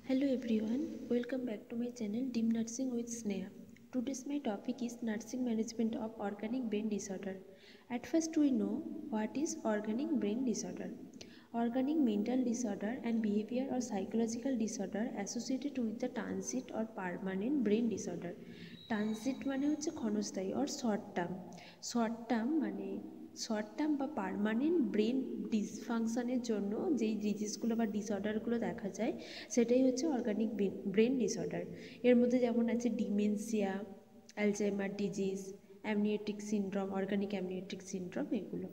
Hello everyone, welcome back to my channel Deep Nursing with Sneha. Today's my topic is nursing management of organic brain disorder. At first we know what is organic brain disorder. Organic mental disorder and behavior or psychological disorder associated with the transit or permanent brain disorder. Transit মানে হচ্ছে ক্ষণস্থায়ী or short term মানে short term বা permanent brain ডিসফাংশনের জন্য যেই ডিজিজগুলো বা ডিসঅর্ডারগুলো দেখা যায় সেটাই হচ্ছে অর্গানিক ব্রেন ডিসঅর্ডার। এর মধ্যে যেমন আছে dementia, Alzheimer disease, amniotic syndrome, organic amniotic syndrome এগুলো।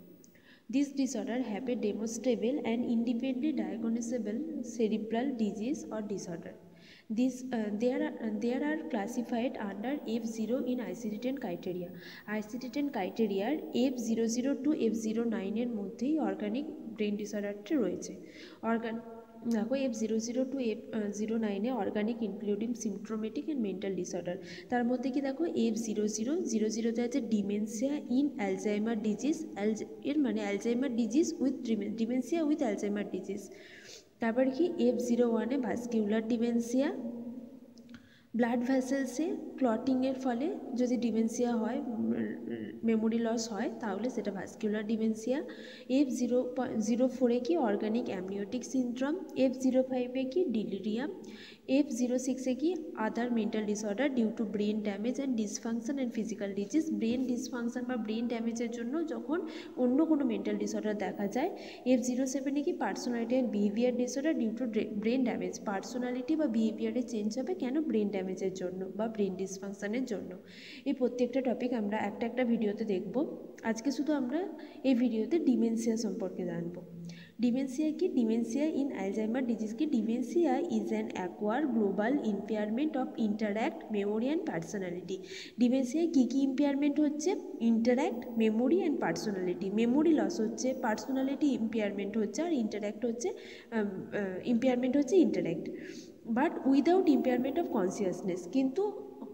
This disorder have a demonstrable and independently diagnosable cerebral disease or disorder. There are classified under F0 in ICD-10 criteria. ICD-10 criteria F00 to F09 এর মধ্যেই organic brain ডিসঅর্ডারটি রয়েছে। দেখো F00 to F09 এ organic including symptomatic and mental disorder. তার মধ্যে কি দেখো F00 আছে ডিমেনশিয়া ইন অ্যালজাইমার ডিজিজ, এর মানে Alzheimer disease with dementia with Alzheimer disease. তারপর কি F01 এ ভাস্কিউলার ডিমেনশিয়া, ব্লাড ভেসেলসে ক্লটিংয়ের ফলে যদি ডিমেনশিয়া হয়, মেমোরি লস হয়, তাহলে সেটা ভাস্কুলার ডিমেনশিয়া। F04 কি অর্গানিক অ্যামনিওটিক সিনড্রোম, F05 কি ডিলিরিয়াম, F06 কি other mental disorder due to brain damage and dysfunction and physical disease. Brain dysfunction বা ব্রেন ড্যামেজের জন্য যখন অন্য কোনো মেন্টাল ডিসঅর্ডার দেখা যায়। F07 কি personality and behaviour disorder due to brain damage. Personality বা বিহেভিয়ারে চেঞ্জ হবে কেন? ব্রেন ড্যামেজের জন্য বা ব্রেন ডিসফাংশনের জন্য। এই প্রত্যেকটা টপিক আমরা একটা ভিডিওতে দেখব। আজকে শুধু আমরা এই ভিডিওতে ডিমেনশিয়া সম্পর্কে জানবো। ডিমেনশিয়া কি? ডিমেনশিয়া ইন অ্যালজাইমার ডিজিজ কি? Dementia is an acquire global impairment of interact, memory and personality. ডিমেনশিয়ায় কী কী ইম্পেয়ারমেন্ট হচ্ছে? Interact, memory and personality. Memory loss হচ্ছে, পার্সোনালিটি ইম্পেয়ারমেন্ট হচ্ছে, আর ইম্পেয়ারমেন্ট হচ্ছে interact, but without impairment of consciousness. কিন্তু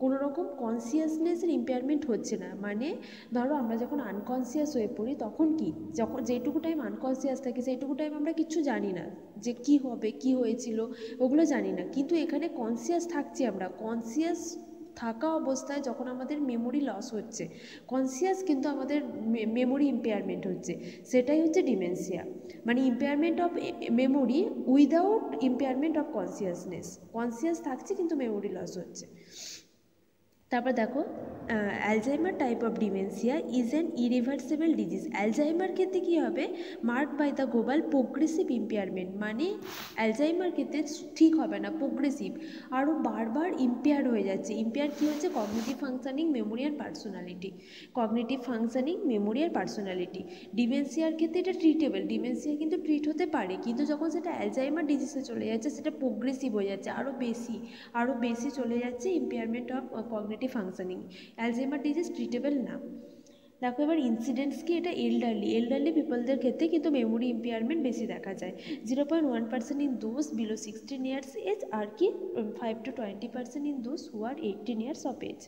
কোনো রকম কনসিয়াসনেসের ইম্পেয়ারমেন্ট হচ্ছে না। মানে ধরো আমরা যখন আনকনসিয়াস হয়ে পড়ি তখন কি, যখন যেটুকু টাইম আনকনসিয়াস থাকি সেইটুকু টাইম আমরা কিচ্ছু জানি না যে কি হবে, কি হয়েছিল, ওগুলো জানি না। কিন্তু এখানে কনসিয়াস থাকছি আমরা, কনসিয়াস থাকা অবস্থায় যখন আমাদের মেমোরি লস হচ্ছে, কনসিয়াস কিন্তু আমাদের মেমোরি ইম্পেয়ারমেন্ট হচ্ছে, সেটাই হচ্ছে ডিমেনশিয়া। মানে impairment of memory without impairment of consciousness. Conscious থাকছে কিন্তু মেমোরি লস হচ্ছে। তারপর দেখো Alzheimer type of dementia is an irreversible disease. Alzheimer ক্ষেত্রে কী হবে? Marked by the global progressive impairment. মানে অ্যালজাইমার ক্ষেত্রে ঠিক হবে না, প্রোগ্রেসিভ, আরও বারবার ইম্পেয়ার হয়ে যাচ্ছে। ইম্পেয়ার কী হচ্ছে? কগনিটিভ ফাংশনিং, মেমোরি আর পার্সোনালিটি। কগনিটিভ ফাংশনিং, মেমোরি আর পার্সোনালিটি। ডিমেনশিয়ার ক্ষেত্রে এটা ট্রিটেবল, ডিমেনশিয়া কিন্তু ট্রিট হতে পারে, কিন্তু যখন সেটা অ্যালজাইমার ডিজিজে চলে যাচ্ছে সেটা প্রোগ্রেসিভ হয়ে যাচ্ছে, আরও বেশি চলে যাচ্ছে impairment of cognitive functioning. Alzheimer disease treatable না। দেখো এবার ইনসিডেন্টস কি? এটা এল্ডারলি পিপলদের ক্ষেত্রে কিন্তু মেমোরি ইম্পেয়ারমেন্ট বেশি দেখা যায়। 0.1% in those below 16 years age, আর কি 5 to 20% in those who are 18 years of age.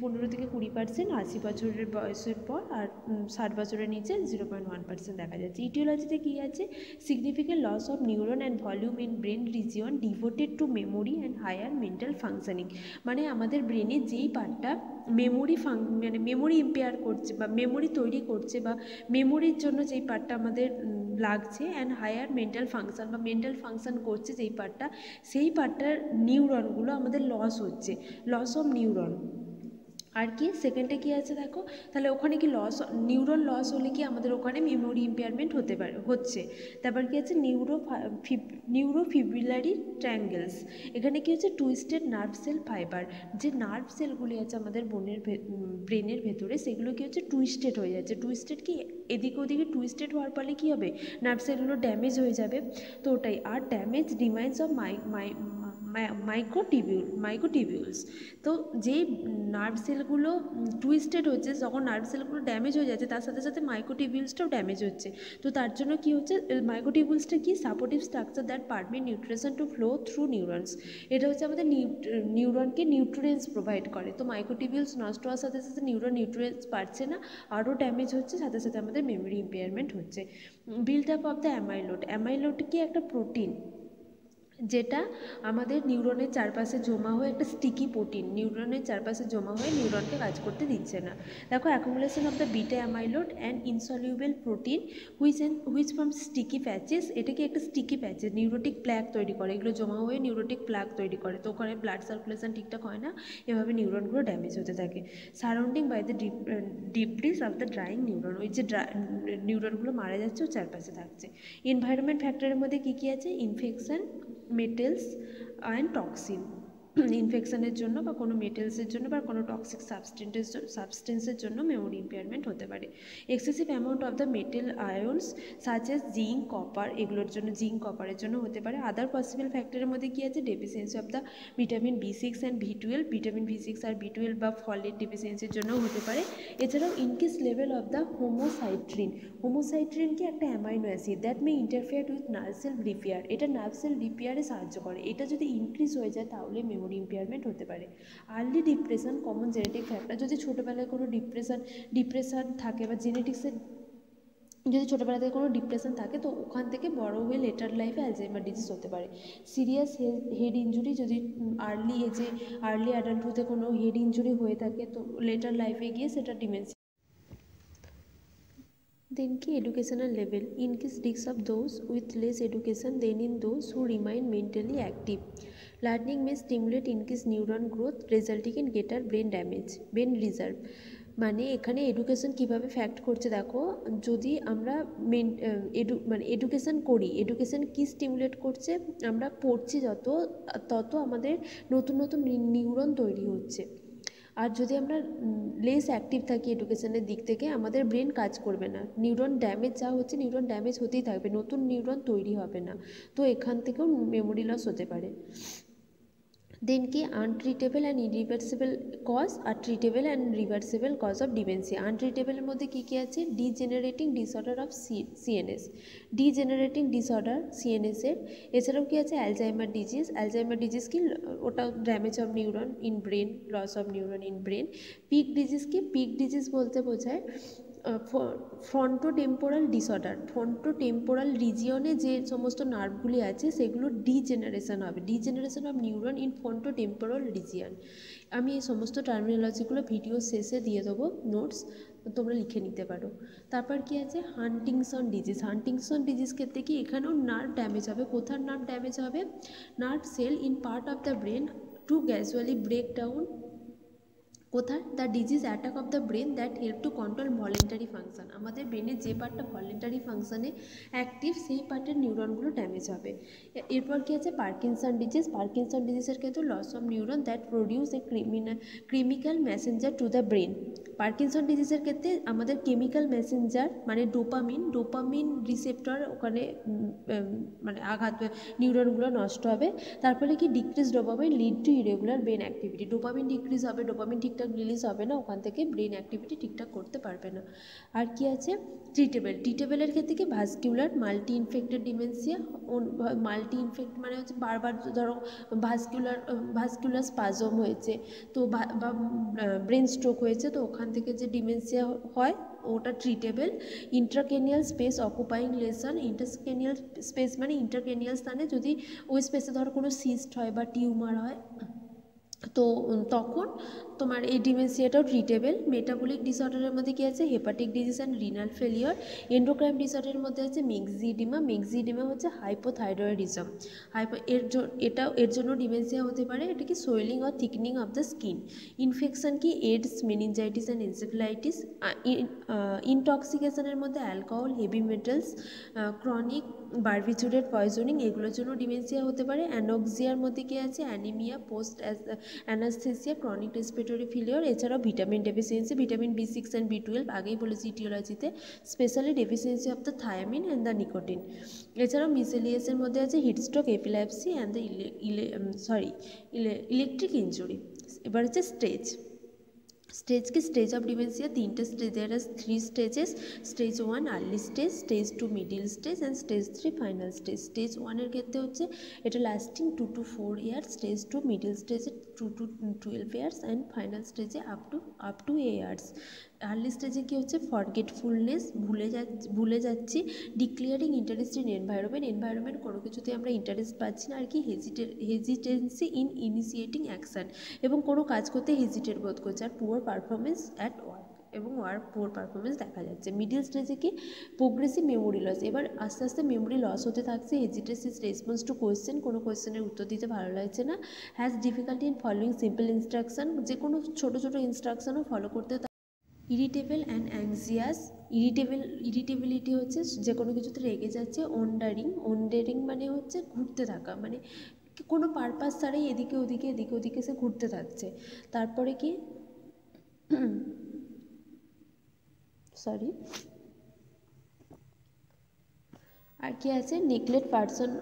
15 থেকে 20% 80 বছরের বয়সের পর, আর 60 বছরের নিচে 0.1% দেখা যাচ্ছে। ইটিওলজিতে কী আছে? Significant loss of neuron and volume in brain region devoted to memory and higher mental functioning. মানে আমাদের ব্রেনে যেই পার্টটা মানে মেমোরি ইম্পেয়ার করছে বা মেমোরি তৈরি করছে বা মেমোরির জন্য যেই পার্টটা আমাদের লাগছে, অ্যান্ড হায়ার মেন্টাল ফাংশন বা মেন্টাল ফাংশন করছে যেই পার্টটা, সেই পার্টটার নিউরনগুলো আমাদের লস হচ্ছে, লস অফ নিউরন। আর কি সেকেন্ডে কী আছে দেখো, তাহলে ওখানে কি নিউরন লস হলে কি আমাদের ওখানে মেমোরি ইম্পেয়ারমেন্ট হচ্ছে। তারপর কি আছে? নিউরোফিব্রিলারি ট্রায়াঙ্গেলস। এখানে কি হচ্ছে? Twisted nerve cell fibre. যে নার্ভ সেলগুলি আছে আমাদের ব্রেনের ভেতরে, সেগুলো কি হচ্ছে? টুইস্টেড হয়ে যাচ্ছে। টুইস্টেড কি? এদিকে ওদিকে টুইস্টেড হওয়ার ফলে কী হবে? নার্ভ সেলগুলো ড্যামেজ হয়ে যাবে। তো ওটাই। আর ড্যামেজ রিমাইন্স অফ মাইক্রোটিবিউলস। তো যেই নার্ভ সেলগুলো টুইস্টেড হচ্ছে, যখন নার্ভ সেলগুলো ড্যামেজ হয়ে যাচ্ছে, তার সাথে সাথে মাইক্রোটিবিউলসটাও ড্যামেজ হচ্ছে। তো তার জন্য কী হচ্ছে? মাইক্রোটিবিউলসটা কি? Supportive structure that permit nutrition to flow through neurons. এটা হচ্ছে আমাদের নিউরনকে নিউট্রিয়েন্টস প্রোভাইড করে। তো মাইক্রোটিবিউলস নষ্ট হওয়ার সাথে সাথে নিউরন নিউট্রিয়েন্টস পাচ্ছে না, আরও ড্যামেজ হচ্ছে, সাথে সাথে আমাদের মেমোরি ইম্পেয়ারমেন্ট হচ্ছে। Build up of the amyloid. Amyloid কি? একটা প্রোটিন। যেটা আমাদের নিউরনের চারপাশে জমা হয়ে একটা স্টিকি প্রোটিন নিউরনের চারপাশে জমা হয়ে নিউরনকে কাজ করতে দিচ্ছে না। দেখো accumulation of the beta amyloid and insoluble protein which from sticky patches, এটাকে একটা স্টিকি প্যাচেস নিউরোটিক প্ল্যাক তৈরি করে, এগুলো জমা হয়ে নিউরোটিক প্ল্যাক তৈরি করে, তো ওখানে ব্লাড সার্কুলেশন ঠিকঠাক হয় না, এভাবে নিউরনগুলো ড্যামেজ হতে থাকে। Surrounding by the debris of the drying neuron, ওই যে নিউরনগুলো মারা যাচ্ছে ওর চারপাশে থাকছে। এনভায়রনমেন্ট ফ্যাক্টরের মধ্যে কী কী আছে? ইনফেকশন, মেটেলস অ্যান্ড টক্সিন, ইনফেকশনের জন্য বা কোনো মেটেলসের জন্য বা কোনো টক্সিক সাবস্টেন্সের জন্য মেমোরি ইম্পেয়ারমেন্ট হতে পারে। Excessive amount of the metal আয়ন্স such as zinc, copper, এগুলোর জন্য জিঙ্ক কপারের জন্য হতে পারে। আদার পসিবল ফ্যাক্টরের মধ্যে কী আছে? Deficiency of the vitamin B6 and B12, vitamin B6 আর B12 বা ফলেট ডেফিসিয়েন্সির জন্যও হতে পারে। এছাড়াও increase level of the homocysteine, homocysteine কি একটা amino acid that may interfere with nerve cell repair, এটা নার্ভ সেল রিপেয়ারে সাহায্য করে, এটা যদি ইনক্রিজ হয়ে যায় তাহলে মেমোরি ইম্পেয়ারমেন্ট হতে পারে। Early depression, common genetic factor, যদি ছোটোবেলায় কোনো ডিপ্রেশন থাকে বা জেনেটিক্সের যদি ছোটোবেলা থেকে কোনো ডিপ্রেশন থাকে তো ওখান থেকে বড় হয়ে লেটার লাইফে অ্যালজাইমার ডিজিজ হতে পারে। সিরিয়াস হেড ইঞ্জুরি, যদি আর্লি এজে আর্লি অ্যাডাল্টহুডে কোনো হেড ইঞ্জুরি হয়ে থাকে তো লেটার লাইফে গিয়ে সেটা ডিমেনশিয়া। Then কি educational level, increase risks of those with less education than in those who remain mentally active. Learning may stimulate increased neuron growth resulting in greater brain damage, brain reserve। মানে এখানে education কীভাবে fact করছে দেখো, যদি আমরা education করি, education কী stimulate করছে, আমরা পড়ছি যত তত আমাদের নতুন নতুন নিউরন তৈরি হচ্ছে। আর যদি আমরা লেস অ্যাক্টিভ থাকি এডুকেশনের দিক থেকে, আমাদের ব্রেন কাজ করবে না, নিউরন ড্যামেজ যা হচ্ছে নিউরন ড্যামেজ হতেই থাকবে, নতুন নিউরন তৈরি হবে না, তো এখান থেকেও মেমোরি লস হতে পারে। দেন কি আনট্রিটেবল অ্যান্ড ইরিভার্সিবল কজ আর treatable and reversible cause of dementia. আনট্রিটেবলের মধ্যে কী কী আছে? Degenerating disorder of CNS, degenerating disorder সিএনএসের। এছাড়াও কী আছে? অ্যালজাইমার ডিজিজ, অ্যালজাইমার ডিজিজ কি? ওটা damage of neuron in brain, loss of neuron in brain. Pick disease কি? পিক ডিজিজ বলতে বোঝায় ফ্রন্টোটেম্পোরাল ডিসঅর্ডার, ফ্রন্টোটেম্পোরাল রিজিয়নে যে সমস্ত নার্ভগুলি আছে সেগুলো ডিজেনারেশন হবে, degeneration of neuron in frontotemporal region. আমি এই সমস্ত টার্মিনোলজিগুলো ভিডিও শেষে দিয়ে দেবো নোটস, তোমরা লিখে নিতে পারো। তারপর কি আছে? হান্টিংসন ডিজিজ, হান্টিংসন ডিজিজ ক্ষেত্রে কি? এখানেও নার্ভ ড্যামেজ হবে। কোথার নার্ভ ড্যামেজ হবে? Nerve cell in part of the brain to gradually break down. কোথায়? The disease attack of the brain that help to control voluntary function, আমাদের ব্রেনের যে পার্টটা ভলেন্টারি ফাংশনে অ্যাক্টিভ সেই পার্টের নিউরনগুলো ড্যামেজ হবে। এরপর কি আছে? পার্কিনসন ডিজিজ, পার্কিনসন ডিজিজের ক্ষেত্রে loss of neuron that produce a chemical messenger to the brain. Parkinson ডিজিজের ক্ষেত্রে আমাদের কেমিক্যাল মেসেঞ্জার মানে ডোপামিন রিসেপ্টর ওখানে মানে আঘাত, নিউরনগুলো নষ্ট হবে। তার ফলে কি? Decrease dopamine lead to irregular brain activity, dopamine decrease হবে, ডোপামিন ঠিকঠাক রিলিজ হবে না, ওখান থেকে ব্রেন অ্যাক্টিভিটি ঠিকঠাক করতে পারবে না। আর কি আছে? ট্রিটেবলের ক্ষেত্রে কি? Vascular multi infected dementia, multi infect মানে হচ্ছে বারবার ধরো ভাস্কিউলার স্পাজম হয়েছে তো বা ব্রেন স্ট্রোক হয়েছে, তো ওখান থেকে যে ডিমেনশিয়া হয় ওটা treatable. Intracranial space occupying lesion, intercranial space মানে ইন্টারক্রেনিয়াল স্থানে যদি ওই স্পেসে ধরো কোনো সিস্ট হয় বা টিউমার হয় তো তখন তোমার এই ডিমেনশিয়াটাও ট্রিটেবল। মেটাবলিক ডিসঅর্ডারের মধ্যে কী আছে? Hepatic disease and renal failure. Endocrine ডিসঅর্ডারের মধ্যে আছে মেক্সিডিমা, মেক্সিডিমা হচ্ছে হাইপোথাইরয়েডিজম, এর জন্য ডিমেনশিয়া হতে পারে। এটা কি? Swelling or thickening of the skin. Infection কি? AIDS, meningitis and encephalitis. ইনটক্সিকেশনের মধ্যে alcohol, heavy metals, chronic barbiturate poisoning, এগুলোর জন্য ডিমেনশিয়া হতে পারে। অ্যানোক্সিয়ার মধ্যে কী আছে? Anaemia, post anaesthesia, chronic respiratory failure. এছাড়াও vitamin deficiency, vitamin B6 and B12 আগেই বলেছি ইটিওলজিতে, specially deficiency of the thiamine and the nicotine. এছাড়াও মিসেলিয়াসের মধ্যে আছে heatstroke, epilepsy and the electric injury. এবার হচ্ছে স্টেজ। स्टेज के स्टेज ऑफ डिमेंशिया तीनटे stage, there are 3 stages. Stage 1 early stage, stage 2 middle stage and stage 3 final stage. Stage 1 এর ক্ষেত্রে হচ্ছে এটা lasting 2 to 4 years, stage 2 middle স্টেজে 2 to 12 years and final স্টেজে আপ টু ইয়ার্স। আর্লি স্টেজে কী হচ্ছে ফরগেটফুলনেস, ভুলে যাচ্ছি, ডিক্লিয়ারিং ইন্টারেস্ট ইন এনভায়রনমেন্ট কোনো কিছুতে আমরা ইন্টারেস্ট পাচ্ছি না আর কি, হেজিটেন্সি ইন ইনিশিয়েটিং অ্যাকশান এবং কোনো কাজ করতে হেজিটেট বোধ করছে, আর পুয়ার পারফরমেন্স অ্যাট ওয়ার্ক এবং পুয়ার পারফরমেন্স দেখা যাচ্ছে। মিডিল স্টেজে কি প্রোগ্রেসিভ মেমোরি লস, এবার আস্তে আস্তে মেমোরি লস হতে থাকছে, হেজিটেন্সিস রেসপন্স টু কোয়েশ্চেন, কোনো কোয়েশ্চেনের উত্তর দিতে ভালো লাগছে না, has difficulty in following simple instruction, যে কোনো ছোটো ছোটো ইনস্ট্রাকশনও ফলো করতে, ইরিটেবল অ্যান্ড অ্যাংজিয়াস, ইরিটেবিলিটি হচ্ছে যে কোনো কিছুতে রেগে যাচ্ছে, ওন্ডারিং মানে হচ্ছে ঘুরতে থাকা, মানে কোনো পারপাস ছাড়াই এদিকে ওদিকে সে ঘুরতে থাকছে। তারপরে কি সরি আর কি আছে, নেগলেক্ট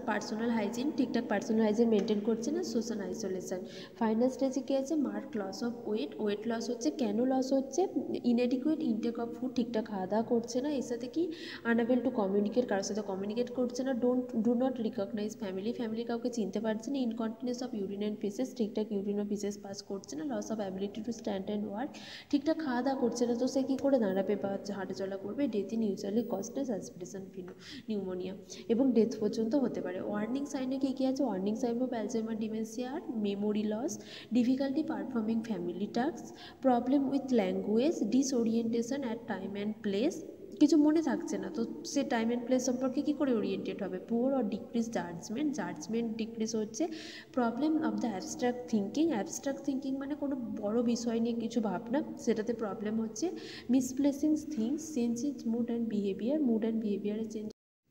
পার্সোনাল হাইজিন, ঠিকঠাক পার্সোনাল হাইজিন মেনটেন করছে না, সোশ্যাল আইসোলেশন। ফাইনাল স্টেজে কী আছে, marked loss of weight loss হচ্ছে, কেন লস হচ্ছে, ইনএডিকুয়েট ইনটেক অফ ফুড, ঠিকঠাক খাওয়া দাওয়া করছে না, এর সাথে কি আনএবল টু কমিউনিকেট, কারোর সাথে কমিউনিকেট করছে না, ডু নট রিকগনাইজ ফ্যামিলি কাউকে চিনতে পারছে না, incontinence of urine and faeces, ঠিকঠাক ইউরিন ও ফিসেস পাস করছে না, loss of ability to stand and walk, ঠিকঠাক খাওয়া দাওয়া করছে না, তো সে কী করে দাঁড়াবে বা হাঁটাচলা করবে, death in usually caused aspiration pneumonia এবং ডেথ পর্যন্ত হতে পারে। ওয়ার্নিং সাইনে কী কী আছে, warning sign of Alzheimer dementia are memory loss, difficulty performing family task, problem with language, disorientation at time and place, কিছু মনে থাকছে না, তো সে টাইম অ্যান্ড প্লেস সম্পর্কে কী করে ওরিয়েন্টেড হবে, poor or decrease judgement decrease হচ্ছে, problem of the abstract thinking মানে কোনো বড় বিষয় নিয়ে কিছু ভাবনা, সেটাতে প্রবলেম হচ্ছে, misplacing things, changes mood and বিহেভিয়ারের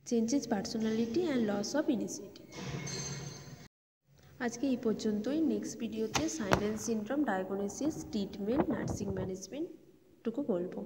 changes personality and loss of initiative. আজকে এই পর্যন্তই। নেক্সট ভিডিওতে silence syndrome, diagnosis, treatment, nursing ম্যানেজমেন্টটুকু বলবো।